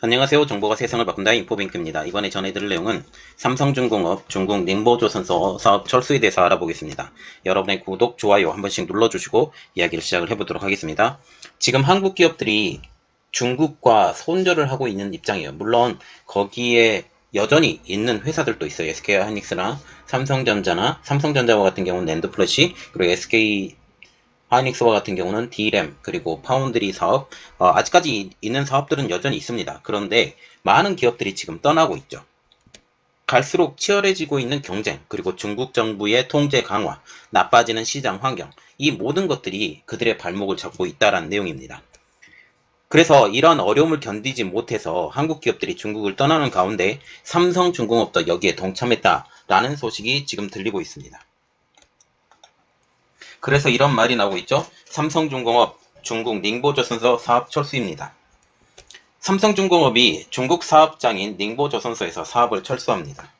안녕하세요. 정보가 세상을 바꾼다 인포뱅크입니다. 이번에 전해드릴 내용은 삼성중공업 중국 닝보조선소 사업 철수에 대해서 알아보겠습니다. 여러분의 구독, 좋아요 한 번씩 눌러주시고 이야기를 시작을 해보도록 하겠습니다. 지금 한국 기업들이 중국과 손절을 하고 있는 입장이에요. 물론 거기에 여전히 있는 회사들도 있어요. SK하이닉스나 삼성전자와 같은 경우는 낸드플래시, 그리고 SK 하이닉스와 같은 경우는 D램 그리고 파운드리 사업, 아직까지 있는 사업들은 여전히 있습니다. 그런데 많은 기업들이 지금 떠나고 있죠. 갈수록 치열해지고 있는 경쟁, 그리고 중국 정부의 통제 강화, 나빠지는 시장 환경, 이 모든 것들이 그들의 발목을 잡고 있다는 내용입니다. 그래서 이런 어려움을 견디지 못해서 한국 기업들이 중국을 떠나는 가운데 삼성중공업도 여기에 동참했다라는 소식이 지금 들리고 있습니다. 그래서 이런 말이 나오고 있죠. 삼성중공업 중국 닝보조선소 사업 철수입니다. 삼성중공업이 중국 사업장인 닝보조선소에서 사업을 철수합니다.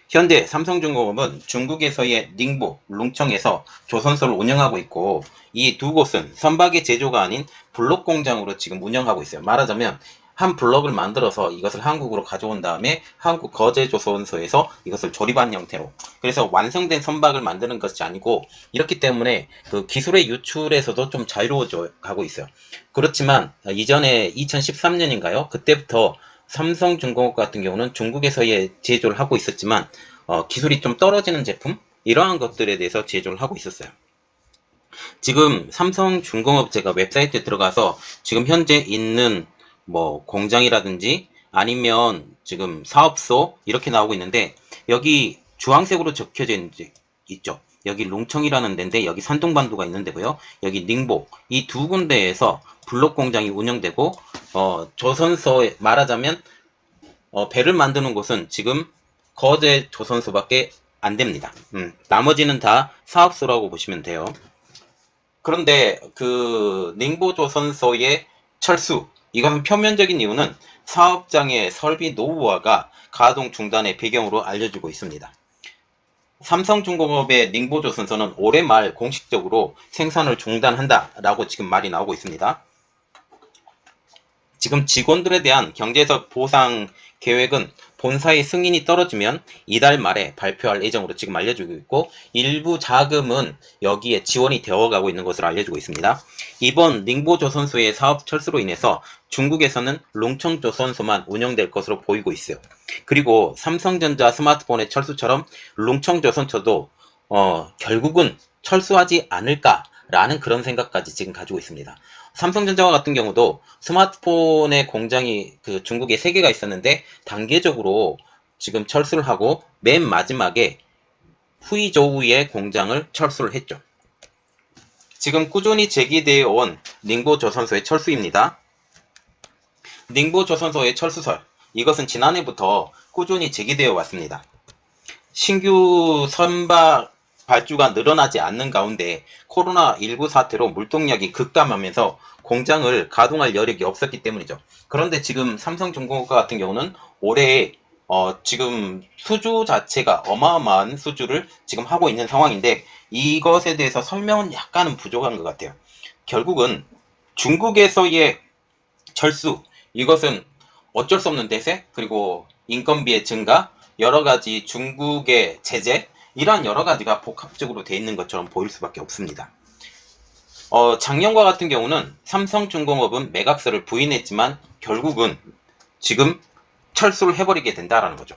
현재 삼성중공업은 중국에서의 닝보, 룽청에서 조선소를 운영하고 있고, 이 두 곳은 선박의 제조가 아닌 블록 공장으로 지금 운영하고 있어요. 말하자면 한 블럭을 만들어서 이것을 한국으로 가져온 다음에 한국 거제조선소에서 이것을 조립한 형태로, 그래서 완성된 선박을 만드는 것이 아니고, 이렇기 때문에 그 기술의 유출에서도 좀 자유로워져 가고 있어요. 그렇지만 이전에 2013년인가요? 그때부터 삼성중공업 같은 경우는 중국에서의 제조를 하고 있었지만 기술이 좀 떨어지는 제품, 이러한 것들에 대해서 제조를 하고 있었어요. 지금 삼성중공업 제가 웹사이트에 들어가서 지금 현재 있는 뭐 공장이라든지 아니면 지금 사업소 이렇게 나오고 있는데, 여기 주황색으로 적혀져 있죠. 여기 룽청이라는 데인데 여기 산둥반도가 있는 데고요. 여기 닝보, 이 두 군데에서 블록 공장이 운영되고, 조선소에 말하자면 배를 만드는 곳은 지금 거제 조선소밖에 안 됩니다. 나머지는 다 사업소라고 보시면 돼요. 그런데 그 닝보 조선소의 철수, 이것은 표면적인 이유는 사업장의 설비 노후화가 가동 중단의 배경으로 알려지고 있습니다. 삼성중공업의 닝보조선소는 올해 말 공식적으로 생산을 중단한다라고 지금 말이 나오고 있습니다. 지금 직원들에 대한 경제적 보상 계획은 본사의 승인이 떨어지면 이달 말에 발표할 예정으로 지금 알려지고 있고, 일부 자금은 여기에 지원이 되어가고 있는 것으로 알려지고 있습니다. 이번 닝보조선소의 사업 철수로 인해서 중국에서는 룽청조선소만 운영될 것으로 보이고 있어요. 그리고 삼성전자 스마트폰의 철수처럼 룽청조선소도 결국은 철수하지 않을까라는 그런 생각까지 지금 가지고 있습니다. 삼성전자와 같은 경우도 스마트폰의 공장이 그 중국에 3개가 있었는데 단계적으로 지금 철수를 하고 맨 마지막에 후이저우의 공장을 철수를 했죠. 지금 꾸준히 제기되어 온 닝보조선소의 철수입니다. 닝보조선소의 철수설, 이것은 지난해부터 꾸준히 제기되어 왔습니다. 신규 선박 발주가 늘어나지 않는 가운데 코로나19 사태로 물동력이 급감하면서 공장을 가동할 여력이 없었기 때문이죠. 그런데 지금 삼성중공업 같은 경우는 올해 지금 수주 자체가 어마어마한 수주를 지금 하고 있는 상황인데, 이것에 대해서 설명은 약간은 부족한 것 같아요. 결국은 중국에서의 철수, 이것은 어쩔 수 없는 대세, 그리고 인건비의 증가, 여러 가지 중국의 제재, 이러한 여러 가지가 복합적으로 돼 있는 것처럼 보일 수밖에 없습니다. 작년과 같은 경우는 삼성중공업은 매각서를 부인했지만 결국은 지금 철수를 해버리게 된다라는 거죠.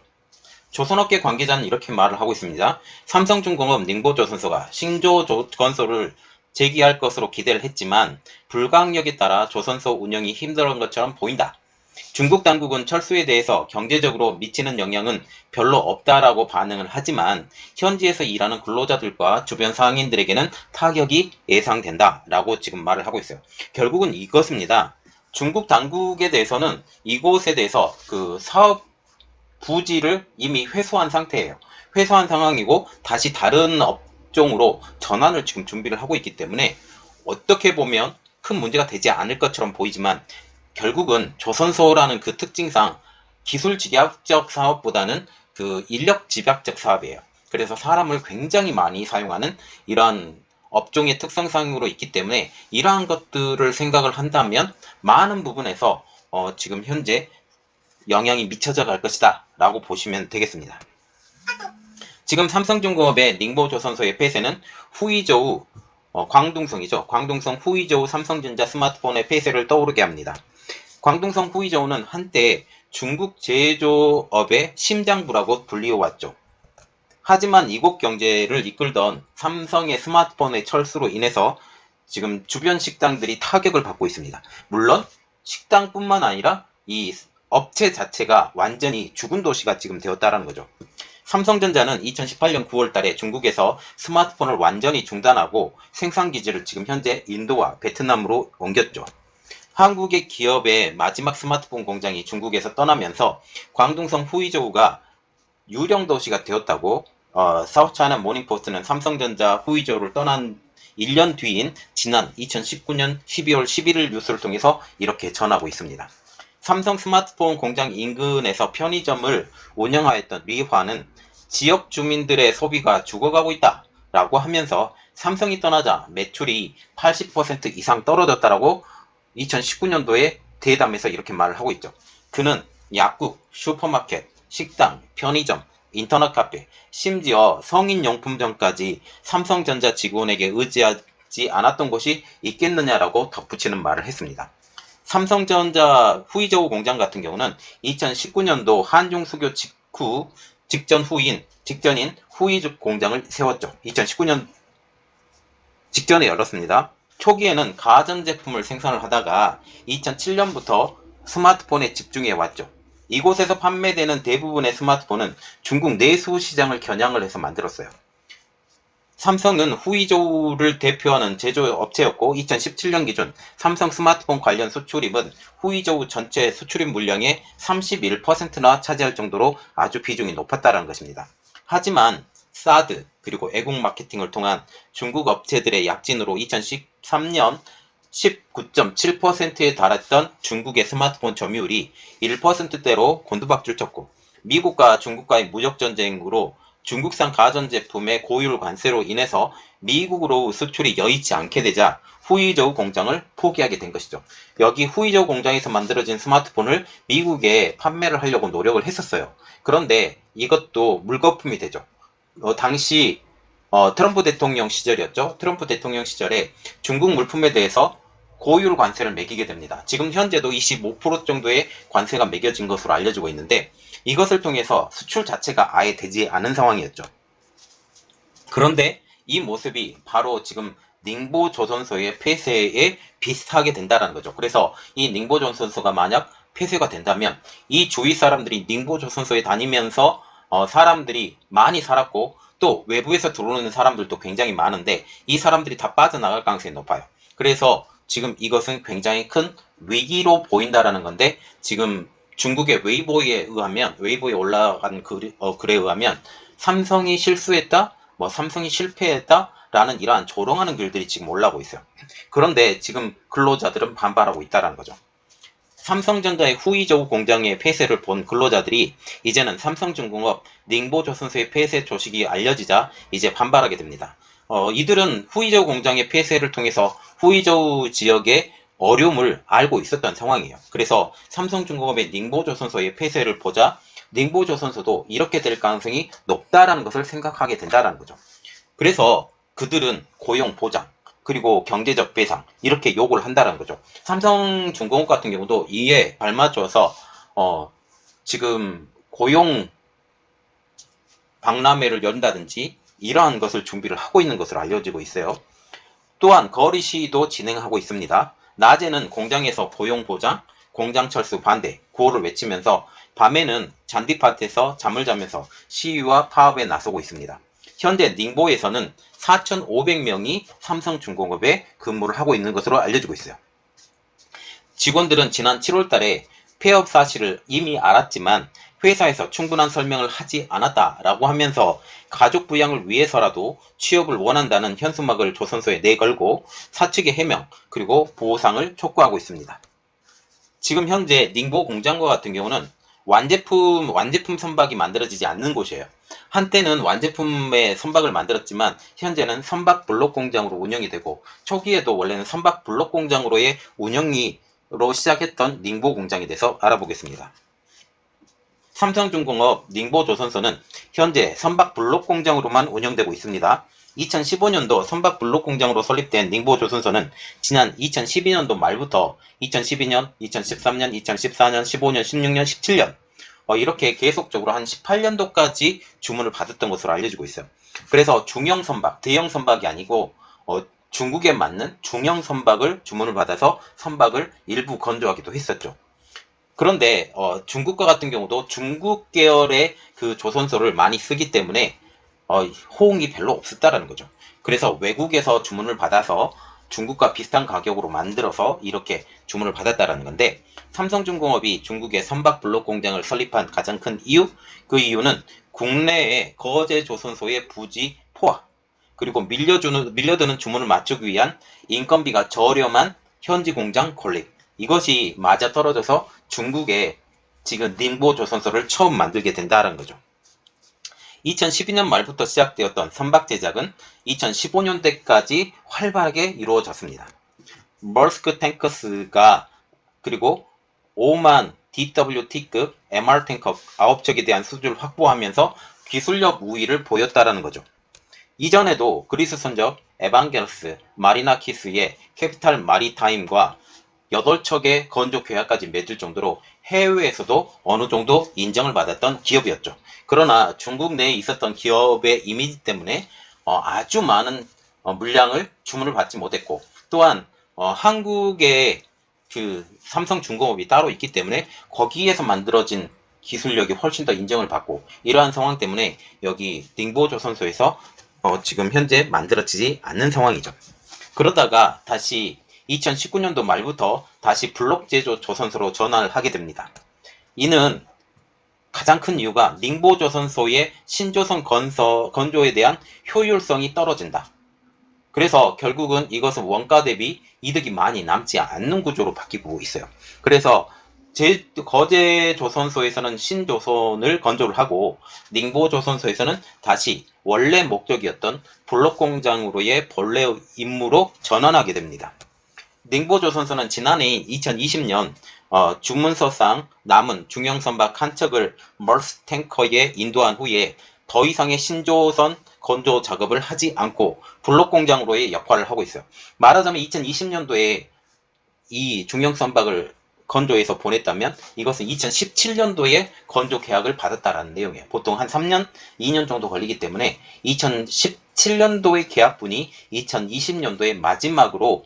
조선업계 관계자는 이렇게 말을 하고 있습니다. 삼성중공업 닝보조선소가 신조건소를 제기할 것으로 기대를 했지만 불가항력에 따라 조선소 운영이 힘들은 것처럼 보인다. 중국 당국은 철수에 대해서 경제적으로 미치는 영향은 별로 없다라고 반응을 하지만 현지에서 일하는 근로자들과 주변 상인들에게는 타격이 예상된다라고 지금 말을 하고 있어요. 결국은 이것입니다. 중국 당국에 대해서는 이곳에 대해서 그 사업 부지를 이미 회수한 상태예요. 회수한 상황이고 다시 다른 업종으로 전환을 지금 준비를 하고 있기 때문에 어떻게 보면 큰 문제가 되지 않을 것처럼 보이지만, 결국은 조선소라는 그 특징상 기술 집약적 사업보다는 그 인력 집약적 사업이에요. 그래서 사람을 굉장히 많이 사용하는 이러한 업종의 특성상으로 있기 때문에 이러한 것들을 생각을 한다면 많은 부분에서 지금 현재 영향이 미쳐져 갈 것이다 라고 보시면 되겠습니다. 지금 삼성중공업의 닝보조선소의 폐쇄는 후이저우 광둥성이죠. 광둥성 후이저우 삼성전자 스마트폰의 폐쇄를 떠오르게 합니다. 광둥성 후이저우는 한때 중국 제조업의 심장부라고 불리워왔죠. 하지만 이곳 경제를 이끌던 삼성의 스마트폰의 철수로 인해서 지금 주변 식당들이 타격을 받고 있습니다. 물론 식당뿐만 아니라 이 업체 자체가 완전히 죽은 도시가 지금 되었다는 거죠. 삼성전자는 2018년 9월 달에 중국에서 스마트폰을 완전히 중단하고 생산기지를 지금 현재 인도와 베트남으로 옮겼죠. 한국의 기업의 마지막 스마트폰 공장이 중국에서 떠나면서 광둥성 후이저우가 유령 도시가 되었다고 사우스차이나 모닝포스트는 삼성전자 후이저우를 떠난 1년 뒤인 지난 2019년 12월 11일 뉴스를 통해서 이렇게 전하고 있습니다. 삼성 스마트폰 공장 인근에서 편의점을 운영하였던 리화는 지역 주민들의 소비가 죽어가고 있다 라고 하면서 삼성이 떠나자 매출이 80% 이상 떨어졌다라고 2019년도에 대담에서 이렇게 말을 하고 있죠. 그는 약국, 슈퍼마켓, 식당, 편의점, 인터넷 카페, 심지어 성인용품점까지 삼성전자 직원에게 의지하지 않았던 곳이 있겠느냐라고 덧붙이는 말을 했습니다. 삼성전자 후이저우 공장 같은 경우는 2019년도 한중 수교 직전인 후이저우 공장을 세웠죠. 2019년 직전에 열었습니다. 초기에는 가전제품을 생산을 하다가 2007년부터 스마트폰에 집중해 왔죠. 이곳에서 판매되는 대부분의 스마트폰은 중국 내수 시장을 겨냥을 해서 만들었어요. 삼성은 후이저우를 대표하는 제조업체였고 2017년 기준 삼성 스마트폰 관련 수출입은 후이저우 전체 수출입 물량의 31%나 차지할 정도로 아주 비중이 높았다는 것입니다. 하지만 사드 그리고 애국 마케팅을 통한 중국 업체들의 약진으로 2013년 19.7%에 달했던 중국의 스마트폰 점유율이 1%대로 곤두박질 쳤고 미국과 중국과의 무역전쟁으로 중국산 가전제품의 고율 관세로 인해서 미국으로 수출이 여의치 않게 되자 후이저우 공장을 포기하게 된 것이죠. 여기 후이저우 공장에서 만들어진 스마트폰을 미국에 판매를 하려고 노력을 했었어요. 그런데 이것도 물거품이 되죠. 당시 트럼프 대통령 시절이었죠. 트럼프 대통령 시절에 중국 물품에 대해서 고율 관세를 매기게 됩니다. 지금 현재도 25% 정도의 관세가 매겨진 것으로 알려지고 있는데 이것을 통해서 수출 자체가 아예 되지 않은 상황이었죠. 그런데 이 모습이 바로 지금 닝보조선소의 폐쇄에 비슷하게 된다는 거죠. 그래서 이 닝보조선소가 만약 폐쇄가 된다면 이 주위 사람들이 닝보조선소에 다니면서 사람들이 많이 살았고 또 외부에서 들어오는 사람들도 굉장히 많은데 이 사람들이 다 빠져나갈 가능성이 높아요. 그래서 지금 이것은 굉장히 큰 위기로 보인다라는 건데 지금 중국의 웨이보에 올라간 글에 의하면 삼성이 실수했다, 삼성이 실패했다라는 이러한 조롱하는 글들이 지금 올라오고 있어요. 그런데 지금 근로자들은 반발하고 있다는 거죠. 삼성전자의 후이저우 공장의 폐쇄를 본 근로자들이 이제는 삼성중공업 닝보조선소의 폐쇄 소식이 알려지자 이제 반발하게 됩니다. 이들은 후이저우 공장의 폐쇄를 통해서 후이저우 지역의 어려움을 알고 있었던 상황이에요. 그래서 삼성중공업의 닝보조선소의 폐쇄를 보자 닝보조선소도 이렇게 될 가능성이 높다라는 것을 생각하게 된다는 거죠. 그래서 그들은 고용 보장 그리고 경제적 배상 이렇게 요구를 한다는 거죠. 삼성중공업 같은 경우도 이에 발맞춰서 지금 고용 박람회를 연다든지 이러한 것을 준비를 하고 있는 것으로 알려지고 있어요. 또한 거리 시위도 진행하고 있습니다. 낮에는 공장에서 고용 보장, 공장 철수 반대, 구호를 외치면서 밤에는 잔디밭에서 잠을 자면서 시위와 파업에 나서고 있습니다. 현재 닝보에서는 4,500명이 삼성중공업에 근무를 하고 있는 것으로 알려지고 있어요. 직원들은 지난 7월 달에 폐업 사실을 이미 알았지만 회사에서 충분한 설명을 하지 않았다라고 하면서 가족 부양을 위해서라도 취업을 원한다는 현수막을 조선소에 내걸고 사측의 해명 그리고 보상을 촉구하고 있습니다. 지금 현재 닝보 공장과 같은 경우는 완제품 선박이 만들어지지 않는 곳이에요. 한때는 완제품의 선박을 만들었지만 현재는 선박 블록 공장으로 운영이 되고 초기에도 원래는 선박 블록 공장으로의 운영으로 시작했던 닝보 공장에 대해서 알아보겠습니다. 삼성중공업 닝보조선소는 현재 선박 블록 공장으로만 운영되고 있습니다. 2015년도 선박 블록 공장으로 설립된 닝보조선소는 지난 2012년도 말부터 2012년, 2013년, 2014년, 15년, 16년, 17년 이렇게 계속적으로 한 18년도까지 주문을 받았던 것으로 알려지고 있어요. 그래서 중형 선박, 대형 선박이 아니고 중국에 맞는 중형 선박을 주문을 받아서 선박을 일부 건조하기도 했었죠. 그런데 중국과 같은 경우도 중국 계열의 그 조선소를 많이 쓰기 때문에 호응이 별로 없었다라는 거죠. 그래서 외국에서 주문을 받아서 중국과 비슷한 가격으로 만들어서 이렇게 주문을 받았다라는 건데, 삼성중공업이 중국의 선박 블록 공장을 설립한 가장 큰 이유, 그 이유는 국내의 거제 조선소의 부지 포화, 그리고 밀려드는 주문을 맞추기 위한 인건비가 저렴한 현지 공장 건립, 이것이 맞아떨어져서 중국에 지금 닝보 조선소를 처음 만들게 된다는 거죠. 2012년 말부터 시작되었던 선박 제작은 2015년대까지 활발하게 이루어졌습니다. 머스크 탱커스가 그리고 오만 DWT급 MR 탱커 9척에 대한 수주를 확보하면서 기술력 우위를 보였다는 거죠. 이전에도 그리스 선적 에반게로스 마리나키스의 캐피탈 마리타임과 8척의 건조 계약까지 맺을 정도로 해외에서도 어느 정도 인정을 받았던 기업이었죠. 그러나 중국 내에 있었던 기업의 이미지 때문에 아주 많은 물량을 주문을 받지 못했고, 또한 한국의 그 삼성중공업이 따로 있기 때문에 거기에서 만들어진 기술력이 훨씬 더 인정을 받고, 이러한 상황 때문에 여기 닝보조선소에서 지금 현재 만들어지지 않는 상황이죠. 그러다가 다시 2019년도 말부터 다시 블록 제조 조선소로 전환을 하게 됩니다. 이는 가장 큰 이유가 닝보조선소의 신조선 건조에 대한 효율성이 떨어진다. 그래서 결국은 이것은 원가 대비 이득이 많이 남지 않는 구조로 바뀌고 있어요. 그래서 거제 조선소에서는 신조선을 건조를 하고, 닝보 조선소에서는 다시 원래 목적이었던 블록 공장으로의 본래 임무로 전환하게 됩니다. 닝보 조선소는 지난해 2020년 주문서상 남은 중형 선박 한 척을 머스 탱커에 인도한 후에 더 이상의 신조선 건조 작업을 하지 않고 블록 공장으로의 역할을 하고 있어요. 말하자면 2020년도에 이 중형 선박을 건조해서 보냈다면 이것은 2017년도에 건조 계약을 받았다라는 내용이에요. 보통 한 3년, 2년 정도 걸리기 때문에 2017년도의 계약분이 2020년도에 마지막으로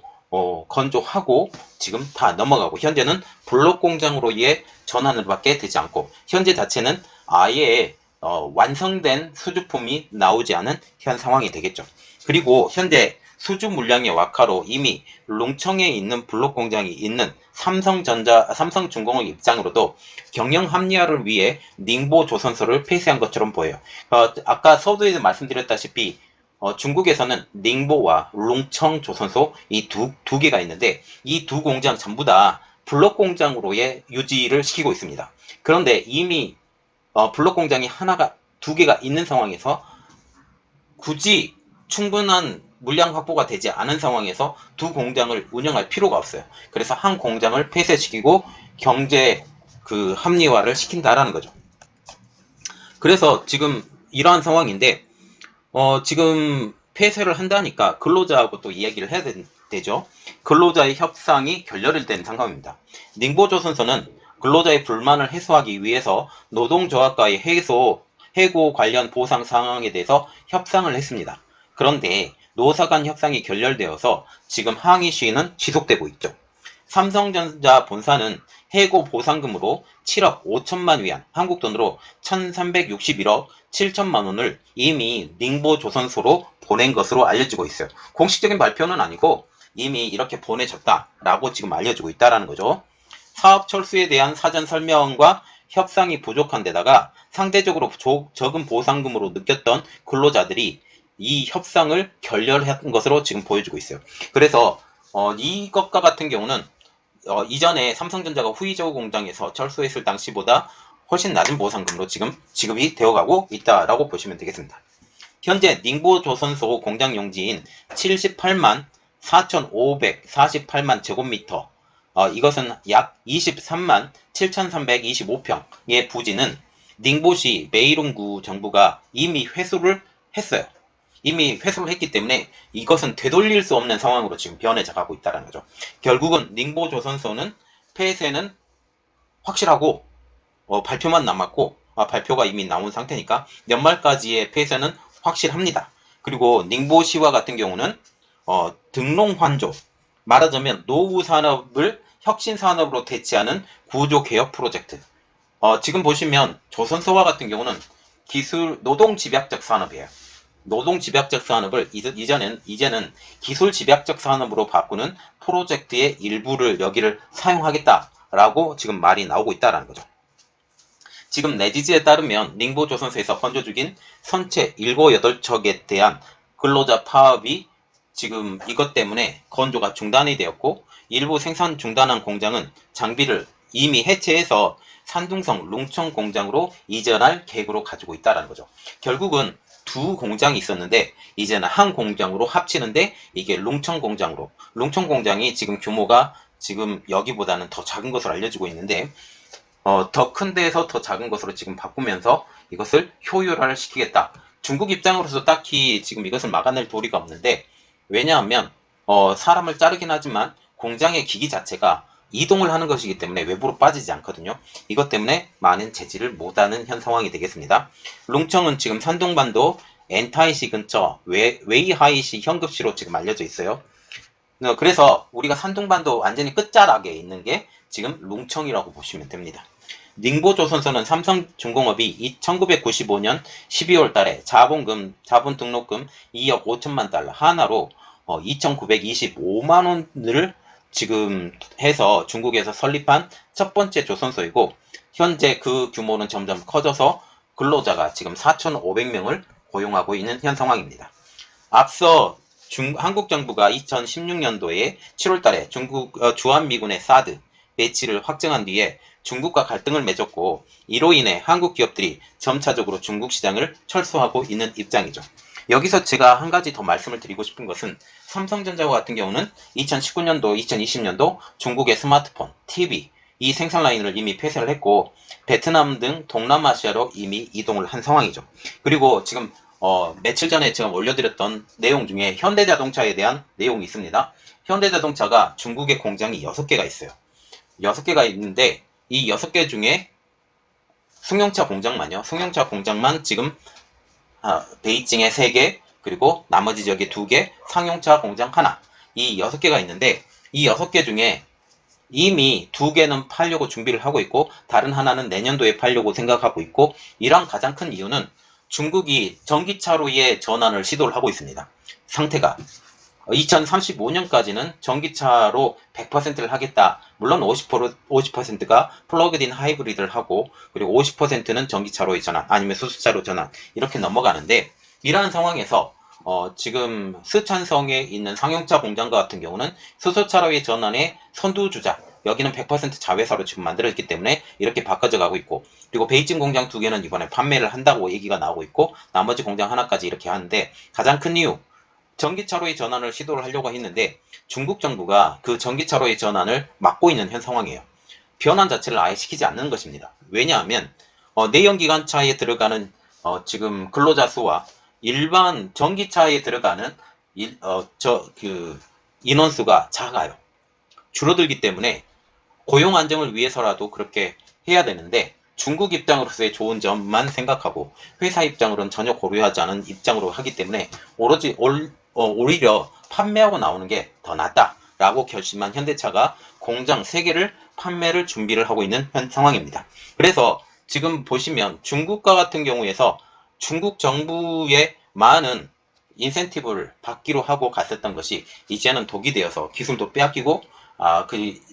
건조하고 지금 다 넘어가고, 현재는 블록 공장으로의 전환을 밖에 되지 않고, 현재 자체는 아예 완성된 수주품이 나오지 않은 현 상황이 되겠죠. 그리고 현재 수주 물량의 wak화로 이미 롱청에 있는 블록 공장이 있는 삼성중공업 입장으로도 경영 합리화를 위해 닝보 조선소를 폐쇄한 것처럼 보여요. 아까 서두에 말씀드렸다시피 중국에서는 닝보와 롱청 조선소 이 두 개가 있는데, 이 두 공장 전부 다 블록 공장으로의 유지를 시키고 있습니다. 그런데 이미 블록 공장이 두 개가 있는 상황에서 굳이 충분한 물량 확보가 되지 않은 상황에서 두 공장을 운영할 필요가 없어요. 그래서 한 공장을 폐쇄시키고 경제 합리화를 시킨다라는 거죠. 그래서 지금 이러한 상황인데, 지금 폐쇄를 한다니까 근로자하고 또 이야기를 해야 되죠. 근로자의 협상이 결렬된 상황입니다. 닝보조선소는 근로자의 불만을 해소하기 위해서 노동조합과의 해고 관련 보상 상황에 대해서 협상을 했습니다. 그런데 노사 간 협상이 결렬되어서 지금 항의 시위는 지속되고 있죠. 삼성전자 본사는 해고 보상금으로 7억 5천만 위안, 한국 돈으로 1361억 7천만 원을 이미 닝보 조선소로 보낸 것으로 알려지고 있어요. 공식적인 발표는 아니고 이미 이렇게 보내졌다라고 지금 알려지고 있다는 거죠. 사업 철수에 대한 사전 설명과 협상이 부족한 데다가 상대적으로 적은 보상금으로 느꼈던 근로자들이 이 협상을 결렬한 것으로 지금 보여지고 있어요. 그래서 이것과 같은 경우는 이전에 삼성전자가 후이저우 공장에서 철수했을 당시보다 훨씬 낮은 보상금으로 지금 지급이 되어가고 있다라고 보시면 되겠습니다. 현재 닝보 조선소 공장 용지인 78만 4,548만 제곱미터, 이것은 약 23만 7,325평의 부지는 닝보시 메이룽구 정부가 이미 회수를 했어요. 이미 회수를 했기 때문에 이것은 되돌릴 수 없는 상황으로 지금 변해져 가고 있다는 거죠. 결국은 닝보 조선소는 폐쇄는 확실하고 발표만 남았고 발표가 이미 나온 상태니까 연말까지의 폐쇄는 확실합니다. 그리고 닝보시와 같은 경우는 등롱환조, 말하자면 노후 산업을 혁신 산업으로 대체하는 구조 개혁 프로젝트. 지금 보시면 조선소와 같은 경우는 기술 노동 집약적 산업이에요. 노동 집약적 산업을 이제는 기술 집약적 산업으로 바꾸는 프로젝트의 일부를 여기를 사용하겠다라고 지금 말이 나오고 있다는 거죠. 지금 내지지에 따르면 닝보 조선소에서 건조 중인 선체 7, 8척에 대한 근로자 파업이 지금 이것 때문에 건조가 중단이 되었고 일부 생산 중단한 공장은 장비를 이미 해체해서 산둥성 룽청 공장으로 이전할 계획으로 가지고 있다는 거죠. 결국은 두 공장이 있었는데 이제는 한 공장으로 합치는데 이게 룽청 공장으로, 룽청 공장이 지금 규모가 지금 여기보다는 더 작은 것으로 알려지고 있는데 더 큰 데에서 더 작은 것으로 지금 바꾸면서 이것을 효율화를 시키겠다. 중국 입장으로서 딱히 지금 이것을 막아낼 도리가 없는데 왜냐하면 사람을 자르긴 하지만 공장의 기기 자체가 이동을 하는 것이기 때문에 외부로 빠지지 않거든요. 이것 때문에 많은 제지를 못하는 현 상황이 되겠습니다. 룽청은 지금 산둥반도 엔타이시 근처 웨이하이시 현급시로 지금 알려져 있어요. 그래서 우리가 산둥반도 완전히 끝자락에 있는 게 지금 룽청이라고 보시면 됩니다. 닝보조선소는 삼성중공업이 1995년 12월 달에 자본 등록금 2억 5천만 달러 하나로 2,925만 원을 지금 해서 중국에서 설립한 첫 번째 조선소이고 현재 그 규모는 점점 커져서 근로자가 지금 4,500명을 고용하고 있는 현 상황입니다. 앞서 한국 정부가 2016년도에 7월 달에 주한미군의 사드 배치를 확정한 뒤에 중국과 갈등을 맺었고 이로 인해 한국 기업들이 점차적으로 중국 시장을 철수하고 있는 입장이죠. 여기서 제가 한 가지 더 말씀을 드리고 싶은 것은 삼성전자와 같은 경우는 2019년도, 2020년도 중국의 스마트폰, TV 이 생산 라인을 이미 폐쇄를 했고 베트남 등 동남아시아로 이미 이동을 한 상황이죠. 그리고 지금 며칠 전에 제가 올려드렸던 내용 중에 현대자동차에 대한 내용이 있습니다. 현대자동차가 중국의 공장이 6개가 있어요. 6개가 있는데 이 6개 중에 승용차 공장만 지금 베이징에 3개, 그리고 나머지 지역에 2개, 상용차 공장 하나. 이 6개가 있는데 이 6개 중에 이미 2개는 팔려고 준비를 하고 있고 다른 하나는 내년도에 팔려고 생각하고 있고 이런 가장 큰 이유는 중국이 전기차로의 전환을 시도를 하고 있습니다. 상태가 2035년까지는 전기차로 100%를 하겠다. 물론 50%가 플러그인 하이브리드를 하고 그리고 50%는 전기차로의 전환 아니면 수소차로 전환 이렇게 넘어가는데 이러한 상황에서 지금 스촨성에 있는 상용차 공장과 같은 경우는 수소차로의 전환의 선두주자 여기는 100% 자회사로 지금 만들어졌기 때문에 이렇게 바꿔져 가고 있고 그리고 베이징 공장 2개는 이번에 판매를 한다고 얘기가 나오고 있고 나머지 공장 하나까지 이렇게 하는데 가장 큰 이유 전기차로의 전환을 시도를 하려고 했는데 중국 정부가 그 전기차로의 전환을 막고 있는 현 상황이에요. 변환 자체를 아예 시키지 않는 것입니다. 왜냐하면 내연기관차에 들어가는 지금 근로자 수와 일반 전기차에 들어가는 인원수가 작아요. 줄어들기 때문에 고용 안정을 위해서라도 그렇게 해야 되는데 중국 입장으로서의 좋은 점만 생각하고 회사 입장으로는 전혀 고려하지 않은 입장으로 하기 때문에 오히려 판매하고 나오는 게 더 낫다라고 결심한 현대차가 공장 3개를 판매를 준비를 하고 있는 현 상황입니다. 그래서 지금 보시면 중국과 같은 경우에서 중국 정부의 많은 인센티브를 받기로 하고 갔었던 것이 이제는 독이 되어서 기술도 빼앗기고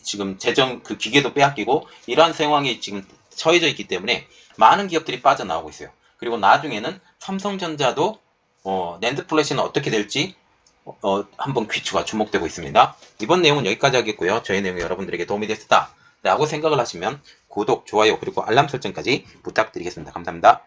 지금 그 기계도 빼앗기고 이러한 상황이 지금 처해져 있기 때문에 많은 기업들이 빠져나오고 있어요. 그리고 나중에는 삼성전자도 낸드 플래시는 어떻게 될지 한번 귀추가 주목되고 있습니다. 이번 내용은 여기까지 하겠고요. 저희 내용이 여러분들에게 도움이 됐다 라고 생각을 하시면 구독, 좋아요 그리고 알람 설정까지 부탁드리겠습니다. 감사합니다.